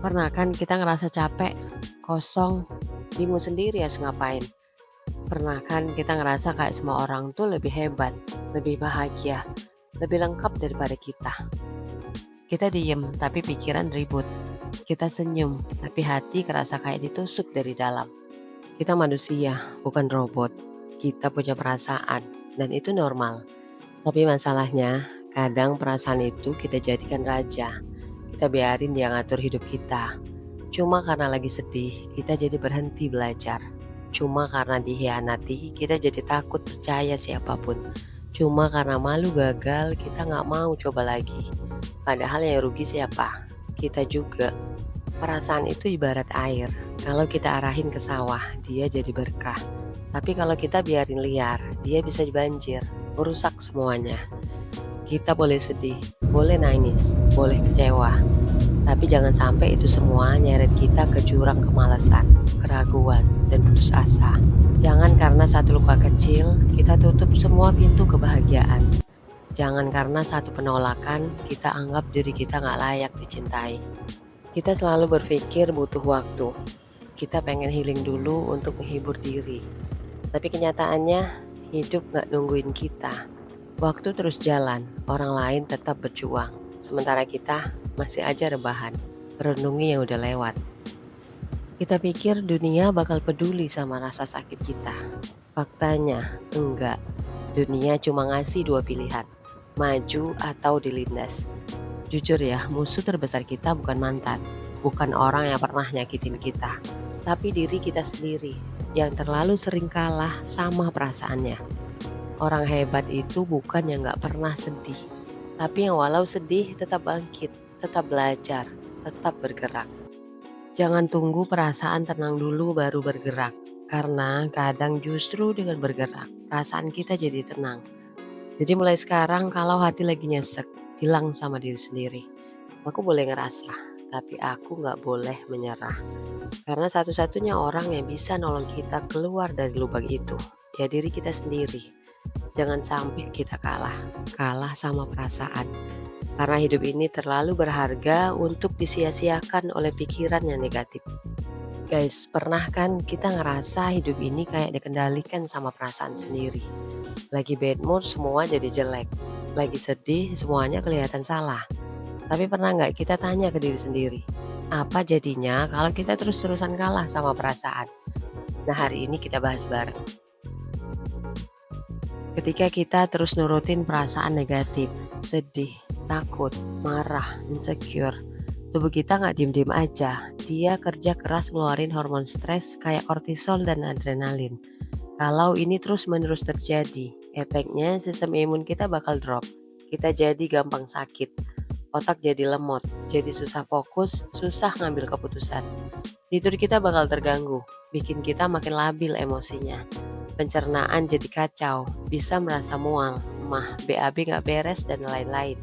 Pernah kan kita ngerasa capek, kosong, bingung sendiri harus ngapain? Pernah kan kita ngerasa kayak semua orang tuh lebih hebat, lebih bahagia, lebih lengkap daripada kita? Kita diem tapi pikiran ribut. Kita senyum tapi hati kerasa kayak ditusuk dari dalam. Kita manusia, bukan robot. Kita punya perasaan dan itu normal. Tapi masalahnya, kadang perasaan itu kita jadikan raja. Kita biarin dia ngatur hidup kita. Cuma karena lagi sedih, kita jadi berhenti belajar. Cuma karena dikhianati, kita jadi takut percaya siapapun. Cuma karena malu gagal, kita nggak mau coba lagi. Padahal yang rugi siapa? Kita juga. Perasaan itu ibarat air. Kalau kita arahin ke sawah, dia jadi berkah. Tapi kalau kita biarin liar, dia bisa banjir, merusak semuanya. Kita boleh sedih, boleh nangis, boleh kecewa. Tapi jangan sampai itu semua nyeret kita ke jurang kemalasan, keraguan, dan putus asa. Jangan karena satu luka kecil, kita tutup semua pintu kebahagiaan. Jangan karena satu penolakan, kita anggap diri kita nggak layak dicintai. Kita selalu berpikir butuh waktu. Kita pengen healing dulu untuk menghibur diri. Tapi kenyataannya, hidup nggak nungguin kita. Waktu terus jalan, orang lain tetap berjuang. Sementara kita masih aja rebahan, renungi yang udah lewat. Kita pikir dunia bakal peduli sama rasa sakit kita. Faktanya, enggak. Dunia cuma ngasih dua pilihan, maju atau dilindas. Jujur ya, musuh terbesar kita bukan mantan, bukan orang yang pernah nyakitin kita, tapi diri kita sendiri yang terlalu sering kalah sama perasaannya. Orang hebat itu bukan yang gak pernah sedih, tapi yang walau sedih tetap bangkit, tetap belajar, tetap bergerak. Jangan tunggu perasaan tenang dulu baru bergerak, karena kadang justru dengan bergerak, perasaan kita jadi tenang. Jadi mulai sekarang kalau hati lagi nyesek, bilang sama diri sendiri, aku boleh ngerasa, tapi aku gak boleh menyerah. Karena satu-satunya orang yang bisa nolong kita keluar dari lubang itu, ya diri kita sendiri. Jangan sampai kita kalah sama perasaan. Karena hidup ini terlalu berharga untuk disia-siakan oleh pikiran yang negatif. Guys, pernah kan kita ngerasa hidup ini kayak dikendalikan sama perasaan sendiri. Lagi bad mood semua jadi jelek. Lagi sedih semuanya kelihatan salah. Tapi pernah nggak kita tanya ke diri sendiri, apa jadinya kalau kita terus-terusan kalah sama perasaan? Nah, hari ini kita bahas bareng. Ketika kita terus nurutin perasaan negatif, sedih, takut, marah, insecure, tubuh kita nggak diem-diem aja. Dia kerja keras ngeluarin hormon stres kayak kortisol dan adrenalin. Kalau ini terus-menerus terjadi, efeknya sistem imun kita bakal drop. Kita jadi gampang sakit, otak jadi lemot, jadi susah fokus, susah ngambil keputusan. Tidur kita bakal terganggu, bikin kita makin labil emosinya. Pencernaan jadi kacau, bisa merasa mual, emah, BAB gak beres, dan lain-lain.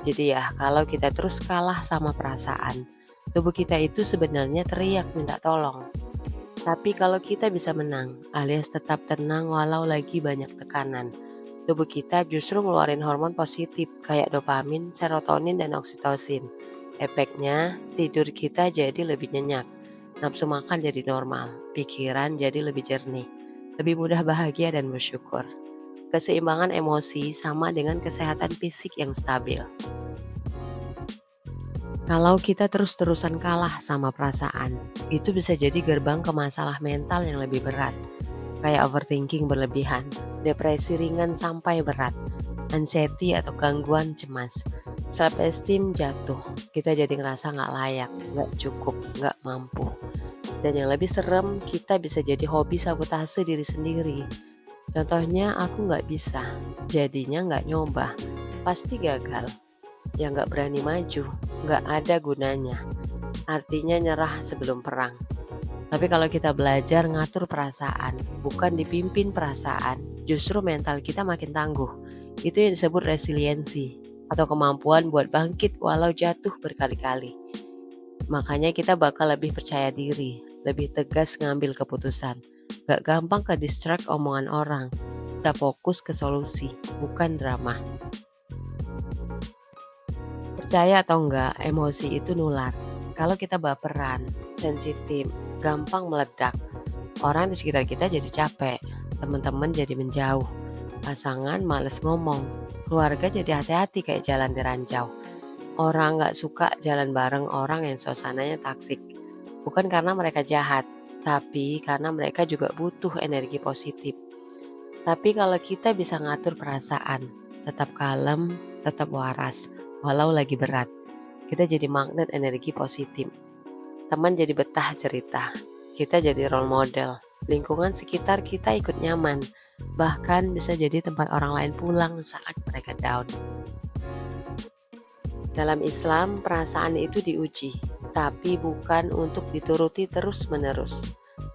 Jadi ya, kalau kita terus kalah sama perasaan, tubuh kita itu sebenarnya teriak minta tolong. Tapi kalau kita bisa menang, alias tetap tenang walau lagi banyak tekanan, tubuh kita justru ngeluarin hormon positif kayak dopamin, serotonin, dan oksitosin. Efeknya, tidur kita jadi lebih nyenyak, nafsu makan jadi normal, pikiran jadi lebih jernih, lebih mudah bahagia dan bersyukur. Keseimbangan emosi sama dengan kesehatan fisik yang stabil. Kalau kita terus-terusan kalah sama perasaan, itu bisa jadi gerbang ke masalah mental yang lebih berat. Kayak overthinking berlebihan, depresi ringan sampai berat, anxiety atau gangguan cemas, self-esteem jatuh, kita jadi ngerasa gak layak, gak cukup, gak mampu. Dan yang lebih serem, kita bisa jadi hobi sabotase diri sendiri. Contohnya aku gak bisa, jadinya gak nyoba, pasti gagal. Yang gak berani maju, gak ada gunanya. Artinya nyerah sebelum perang. Tapi kalau kita belajar ngatur perasaan, bukan dipimpin perasaan, justru mental kita makin tangguh. Itu yang disebut resiliensi, atau kemampuan buat bangkit walau jatuh berkali-kali. Makanya kita bakal lebih percaya diri, lebih tegas ngambil keputusan. Gak gampang ke distract omongan orang. Kita fokus ke solusi, bukan drama. Percaya atau enggak, emosi itu nular. Kalau kita baperan, sensitif, gampang meledak, orang di sekitar kita jadi capek, teman-teman jadi menjauh, pasangan males ngomong, keluarga jadi hati-hati kayak jalan di ranjau. Orang nggak suka jalan bareng orang yang suasananya toksik. Bukan karena mereka jahat, tapi karena mereka juga butuh energi positif. Tapi kalau kita bisa ngatur perasaan, tetap kalem, tetap waras, walau lagi berat, kita jadi magnet energi positif. Teman jadi betah cerita, kita jadi role model, lingkungan sekitar kita ikut nyaman, bahkan bisa jadi tempat orang lain pulang saat mereka down. Dalam Islam, perasaan itu diuji, tapi bukan untuk dituruti terus-menerus.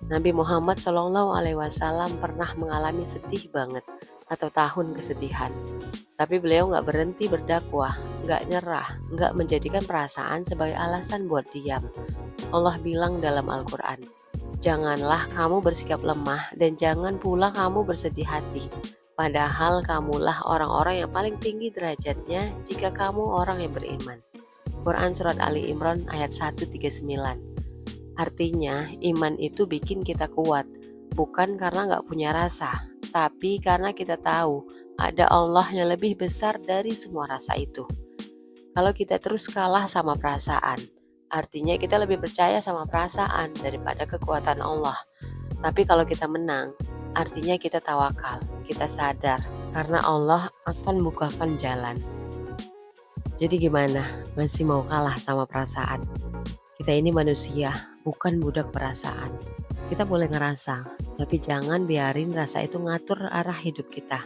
Nabi Muhammad SAW pernah mengalami sedih banget atau tahun kesedihan. Tapi beliau nggak berhenti berdakwah, nggak nyerah, nggak menjadikan perasaan sebagai alasan buat diam. Allah bilang dalam Al-Quran, janganlah kamu bersikap lemah dan jangan pula kamu bersedih hati. Padahal kamulah orang-orang yang paling tinggi derajatnya jika kamu orang yang beriman. Quran Surat Ali Imran ayat 139. Artinya iman itu bikin kita kuat, bukan karena gak punya rasa, tapi karena kita tahu ada Allah yang lebih besar dari semua rasa itu. Kalau kita terus kalah sama perasaan, artinya kita lebih percaya sama perasaan daripada kekuatan Allah. Tapi kalau kita menang, artinya kita tawakal, kita sadar karena Allah akan bukakan jalan. Jadi gimana? Masih mau kalah sama perasaan? Kita ini manusia, bukan budak perasaan. Kita boleh ngerasa, tapi jangan biarin rasa itu ngatur arah hidup kita.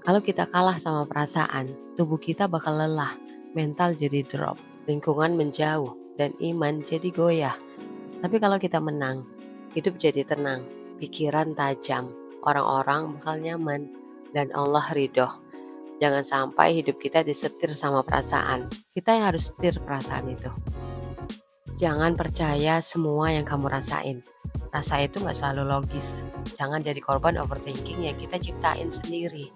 Kalau kita kalah sama perasaan, tubuh kita bakal lelah, mental jadi drop, lingkungan menjauh, dan iman jadi goyah. Tapi kalau kita menang, hidup jadi tenang, pikiran tajam, orang-orang bakal nyaman, dan Allah ridho. Jangan sampai hidup kita disetir sama perasaan. Kita yang harus setir perasaan itu. Jangan percaya semua yang kamu rasain. Rasa itu gak selalu logis. Jangan jadi korban overthinking yang kita ciptain sendiri.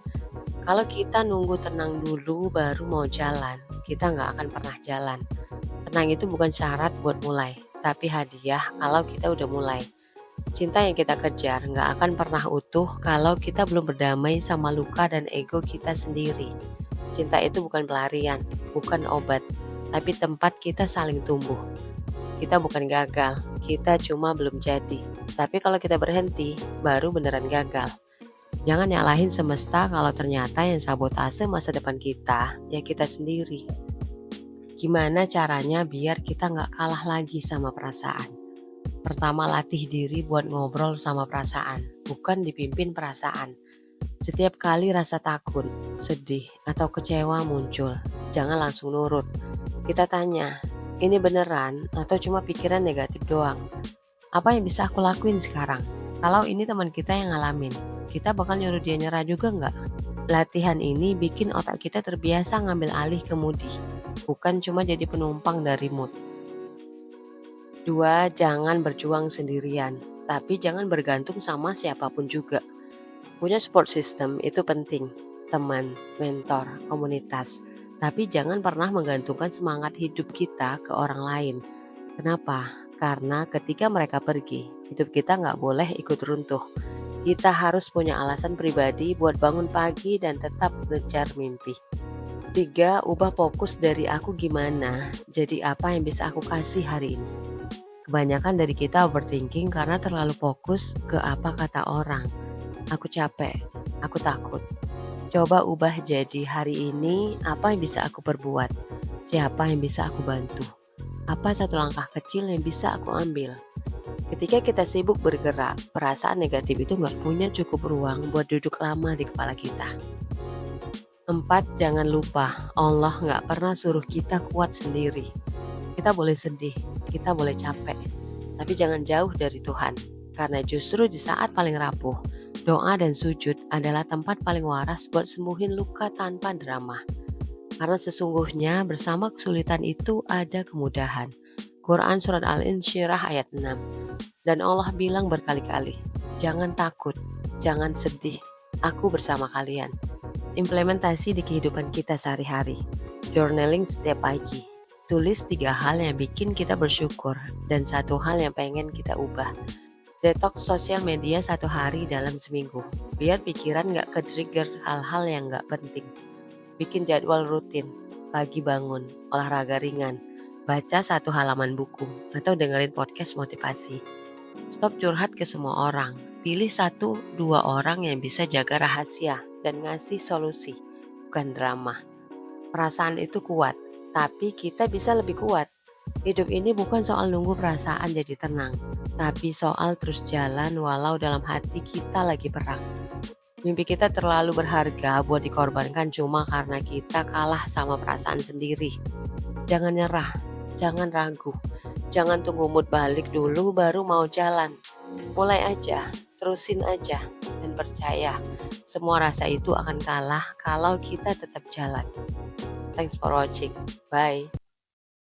Kalau kita nunggu tenang dulu baru mau jalan, kita gak akan pernah jalan. Tenang itu bukan syarat buat mulai, tapi hadiah kalau kita udah mulai. Cinta yang kita kejar gak akan pernah utuh kalau kita belum berdamai sama luka dan ego kita sendiri. Cinta itu bukan pelarian, bukan obat, tapi tempat kita saling tumbuh. Kita bukan gagal, kita cuma belum jadi. Tapi kalau kita berhenti, baru beneran gagal. Jangan nyalahin semesta kalau ternyata yang sabotase masa depan kita, ya kita sendiri. Gimana caranya biar kita gak kalah lagi sama perasaan? Pertama, latih diri buat ngobrol sama perasaan, bukan dipimpin perasaan. Setiap kali rasa takut, sedih, atau kecewa muncul, jangan langsung nurut. Kita tanya, ini beneran atau cuma pikiran negatif doang? Apa yang bisa aku lakuin sekarang? Kalau ini teman kita yang ngalamin, kita bakal nyuruh dia nyerah juga nggak? Latihan ini bikin otak kita terbiasa ngambil alih kemudi, bukan cuma jadi penumpang dari mood. 2. Jangan berjuang sendirian, tapi jangan bergantung sama siapapun juga. Punya support system itu penting, teman, mentor, komunitas. Tapi jangan pernah menggantungkan semangat hidup kita ke orang lain. Kenapa? Karena ketika mereka pergi, hidup kita nggak boleh ikut runtuh. Kita harus punya alasan pribadi buat bangun pagi dan tetap ngejar mimpi. 3. Ubah fokus dari aku gimana, jadi apa yang bisa aku kasih hari ini. Kebanyakan dari kita overthinking karena terlalu fokus ke apa kata orang. Aku capek, aku takut. Coba ubah jadi hari ini apa yang bisa aku perbuat, siapa yang bisa aku bantu, apa satu langkah kecil yang bisa aku ambil. Ketika kita sibuk bergerak, perasaan negatif itu gak punya cukup ruang buat duduk lama di kepala kita. 4. Jangan lupa, Allah gak pernah suruh kita kuat sendiri. Kita boleh sedih, kita boleh capek, tapi jangan jauh dari Tuhan. Karena justru di saat paling rapuh, doa dan sujud adalah tempat paling waras buat sembuhin luka tanpa drama. Karena sesungguhnya bersama kesulitan itu ada kemudahan. Quran Surat Al-Insyirah ayat 6. Dan Allah bilang berkali-kali, jangan takut, jangan sedih, aku bersama kalian. Implementasi di kehidupan kita sehari-hari. Journaling setiap pagi, Tulis 3 hal yang bikin kita bersyukur dan 1 hal yang pengen kita ubah. Detoks sosial media 1 hari dalam seminggu, biar pikiran nggak ke-trigger hal-hal yang nggak penting. Bikin jadwal rutin, pagi bangun, olahraga ringan, baca 1 halaman buku, atau dengerin podcast motivasi. Stop curhat ke semua orang, pilih 1-2 orang yang bisa jaga rahasia dan ngasih solusi, bukan drama. Perasaan itu kuat, tapi kita bisa lebih kuat. Hidup ini bukan soal nunggu perasaan jadi tenang, tapi soal terus jalan walau dalam hati kita lagi perang. Mimpi kita terlalu berharga buat dikorbankan cuma karena kita kalah sama perasaan sendiri. Jangan nyerah, jangan ragu, jangan tunggu mood balik dulu baru mau jalan. Mulai aja, terusin aja, dan percaya semua rasa itu akan kalah kalau kita tetap jalan. Thanks for watching. Bye.